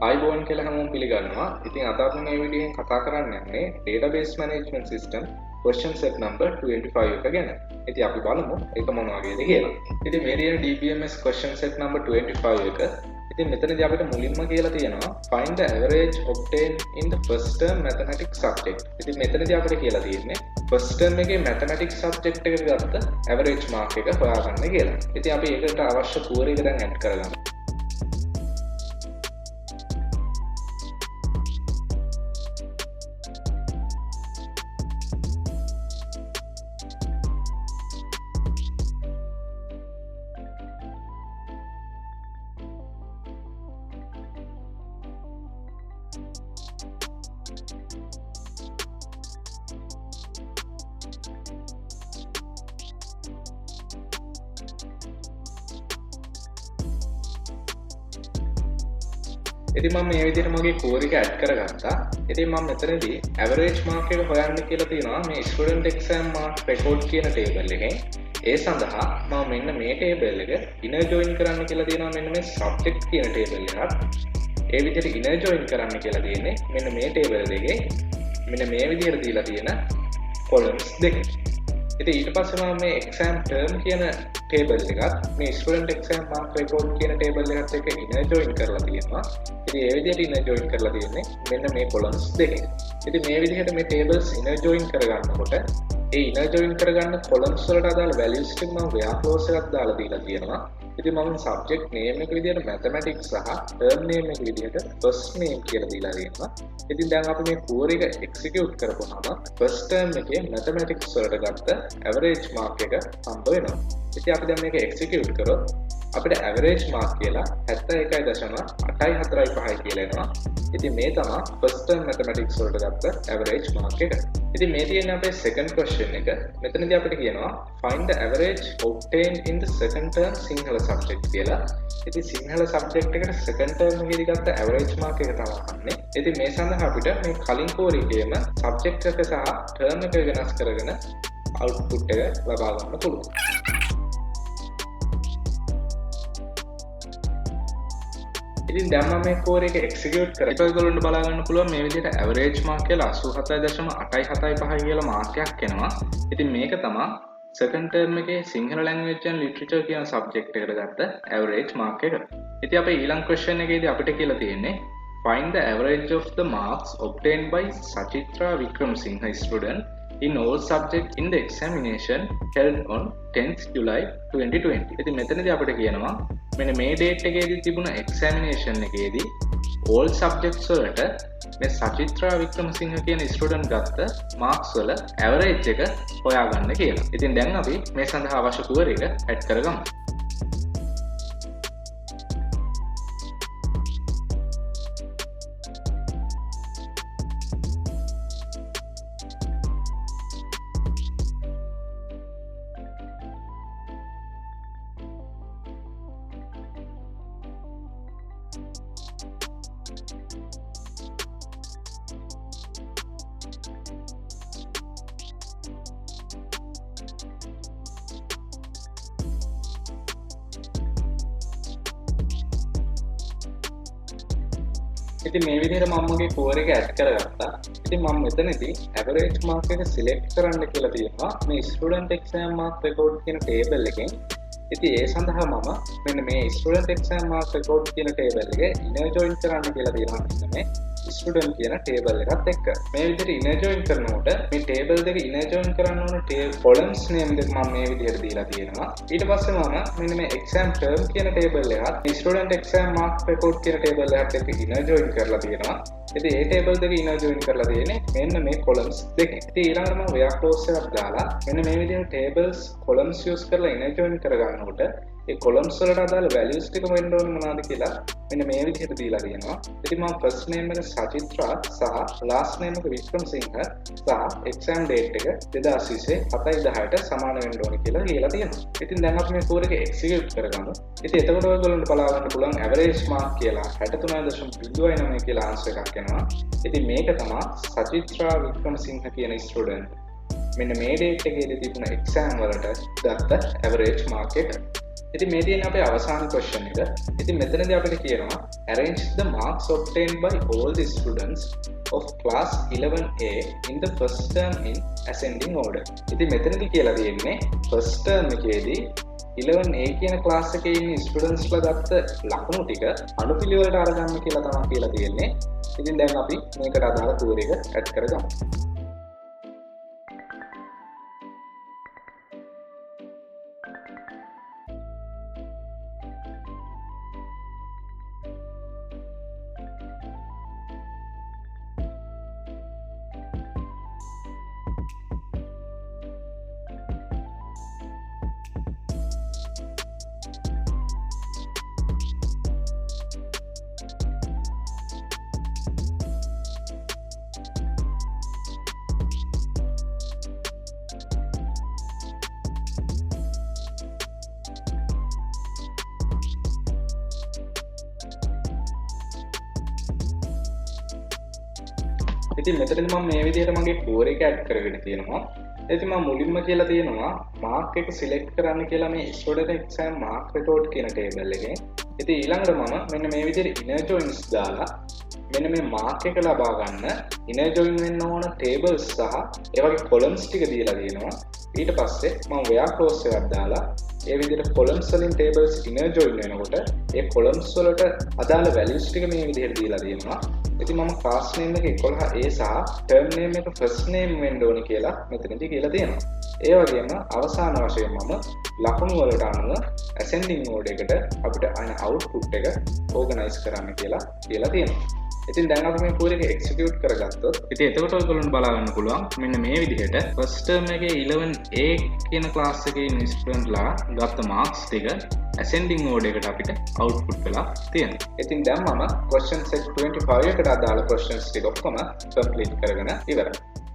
ආයිබෝන් කියලා හැමෝම පිළිගන්නවා. ඉතින් අද අපි මේ වීඩියෝෙන් කතා කරන්න යන්නේ database management system question set number 25 එක ගැන. ඉතින් අපි බලමු ඒක මොන වගේද කියලා. ඉතින් මේ තියෙන DBMS question set number 25 එක. ඉතින් මෙතනදී අපිට මුලින්ම කියලා තියෙනවා find the average obtained in the first term mathematics subject. ඉතින් මෙතනදී අපිට කියලා තියෙන්නේ first term එකේ mathematics subject එකට ගත්ත average mark එක හොයාගන්න කියලා. ඉතින් අපි ඒකට අවශ්‍ය කුවර එක දැන් add කරගමු. ඉතින් මම මේ විදිහට මගේ core එක add කරගත්තා. ඉතින් මම මෙතනදී average mark එක හොයන්න කියලා තියෙනවා මේ student exam mark record කියන table එකෙන්. ඒ සඳහා මම මෙන්න මේ table එක inner join කරන්න කියලා තියෙනවා මෙන්න මේ subject කියන table එකත්. ඒ විදිහට inner join කරන්න කියලා තියෙන්නේ මෙන්න මේ table දෙකේ මෙන්න මේ විදිහට දීලා තියෙන columns දෙක. ඉතින් ඊට පස්සේ මම මේ exam term කියන table එකත් මේ student exam mark record කියන table එකත් එක්ක inner join කරලා තියෙනවා. ඉතින් ඒ විදිහට inner join කරලා තියෙන්නේ මෙන්න මේ columns දෙකේ. ඉතින් මේ විදිහට මේ tables inner join කරගන්නකොට ඒ inner join කරගන්න columns වලට අදාළ values ටික මම where clause එකක් දාලා දීලා තියෙනවා. ඉතින් මම subject name එක විදිහට mathematics සහ term name එක විදිහට first name කියලා දීලා තියෙනවා. ඉතින් දැන් අපි මේ core එක execute කරපුවාම first term එකේ mathematics වලට ගත්ත average mark එක හම්බ වෙනවා. ඉතින් අපි දැන් මේක execute කරොත් අපිට average mark කියලා 71.845 කියලා එනවා. ඉතින් මේ තමයි first term mathematics වලට ගත්ත average mark එක. ඉතින් මේ තියෙන අපේ second question එක. මෙතනදී අපිට කියනවා find the average obtained in the second term Sinhala subject කියලා. ඉතින් Sinhala subject එකට second term එකේදී ගත්ත average mark එක තමයි අහන්නේ. ඉතින් මේ සඳහා අපිට මේ කලින් core එකේම subject එක සහ term එක වෙනස් කරගෙන output එක ලබා ගන්න පුළුවන්. ඉතින් දැන් මම මේ core එක execute කරලා ඒක ඔයගොල්ලන්ට බලා ගන්න පුළුවන් මේ විදිහට average mark කියලා 87.875 කියලා මාර්ක් එකක් එනවා. ඉතින් මේක තමයි second term එකේ සිංහල language and literature කියන subject එකට ගත්ත average mark එක. ඉතින් අපේ ඊළඟ question එකේදී අපිට කියලා තියෙන්නේ find the average of the marks obtained by Sachitra Wickramasinghe student in all subjects in the examination held on 10th July 2020. ඉතින් මෙතනදී අපිට කියනවා මෙන්න මේ date එකේදී තිබුණ examination එකේදී all subjects වලට මේ Sachitra Wickramasinghe කියන student ගත්ත marks වල average එක හොයාගන්න කියලා. ඉතින් දැන් අපි මේ සඳහා අවශ්‍ය කුවර එක add කරගමු. ඉතින් මේ විදිහට මම මගේ core එක add කරගත්තා. ඉතින් මම මෙතනදී average mark එක select කරන්න කියලා තියෙනවා මේ student exam mark record කියන table එකෙන්. ඉතින් ඒ සඳහා මම මෙන්න මේ student exam mark record කියන table එකේ inner join කරන්න කියලා තියෙනවා මෙන්න මේ student කියන table එකත් එක්ක. මේ විදිහට inner join කරනකොට මේ table දෙක inner join කරන්න ඕන columns name දෙක මම මේ විදිහට දීලා තියෙනවා. ඊට පස්සේ මම මෙන්න මේ exam term කියන table එකත් student exam mark record කියන table එකත් එක්ක inner join කරලා තියෙනවා. ඉතින් මේ table දෙක inner join කරලා තියෙන්නේ මෙන්න මේ columns දෙකෙන්. ඉතින් ඊළඟට මම where clause එකක් දාලා මෙන්න මේ විදිහට tables columns use කරලා inner join කරගන්නකොට ඒ columns වලට අදාළ values ටික වෙන්න ඕනේ මොනවද කියලා මෙන්න මේ විදිහට දීලා තියෙනවා. ඉතින් මම first name එක Sachitra සහ last name එක Wickramasinghe සහ exam date එක 2020 7/10ට සමාන වෙන්න ඕනේ කියලා ලියලා තියෙනවා. ඉතින් දැන් අපි මේ core එක execute කරගමු. ඉතින් එතකොට ඔයගොල්ලන්ට බලා ගන්න පුළුවන් average mark කියලා 63.09 කියලා answer එකක් එනවා. ඉතින් මේක තමයි Sachitra Wickramasinghe කියන student මෙන්න මේ date එකේදී තිබුණ exam වලට ගත්ත average mark එක. ඉතින් මේ තියෙන අපේ අවසාන question එක. ඉතින් මෙතනදී අපිට කියනවා arrange the marks obtained by all the students of class 11A in the first term in ascending order. ඉතින් මෙතනදී කියලා තියෙන්නේ first term එකේදී 11A කියන class එකේ ඉන්න students ලා ගත්ත ලකුණු ටික අනුපිළිවෙලට අරගන්න කියලා තමයි කියලා තියෙන්නේ. ඉතින් දැන් අපි මේකට අදාළ tour එක add කරගමු. ඉතින් මෙතනදී මම මේ විදිහට මගේ core එක add කරගෙන තියෙනවා. ඉතින් මම මුලින්ම කියලා තියෙනවා mark එක select කරන්න කියලා මේ student exam mark record කියන table එකෙන්. ඉතින් ඊළඟට මම මෙන්න මේ විදිහට inner joins දාලා මෙන්න මේ mark එක ලබා ගන්න inner join වෙන්න ඕන tables සහ ඒ වගේ columns ටික දීලා තියෙනවා. ඊට පස්සේ මම where clause එකක් දාලා ඒ විදිහට columns වලින් tables inner join වෙනකොට ඒ columns වලට අදාළ values ටික මේ විදිහට දීලා තියෙනවා. ඉතින් මම class name එක 11A සහ term name එක first name වෙන්න ඕනේ කියලා මෙතනදී කියලා තියෙනවා. ඒ වගේම අවසාන වශයෙන් මම ලකුණු වලට අනුව ascending order එකට අපිට අන output එක organize කරන්න කියලා තියෙනවා. ඉතින් දැන් අපි මේ core එක execute කරගත්තොත් ඉතින් එතකොට ඔයගොල්ලන්ට බලා ගන්න පුළුවන් මෙන්න මේ විදිහට first term එකේ 11A කියන class එකේ ඉන්න student ලා ගත්ත marks ටික ascending order එකට අපිට output වෙලා තියෙනවා. ඉතින් දැන් මම question set 25 එකට අදාළ questions ටික ඔක්කොම complete කරගෙන ඉවරයි.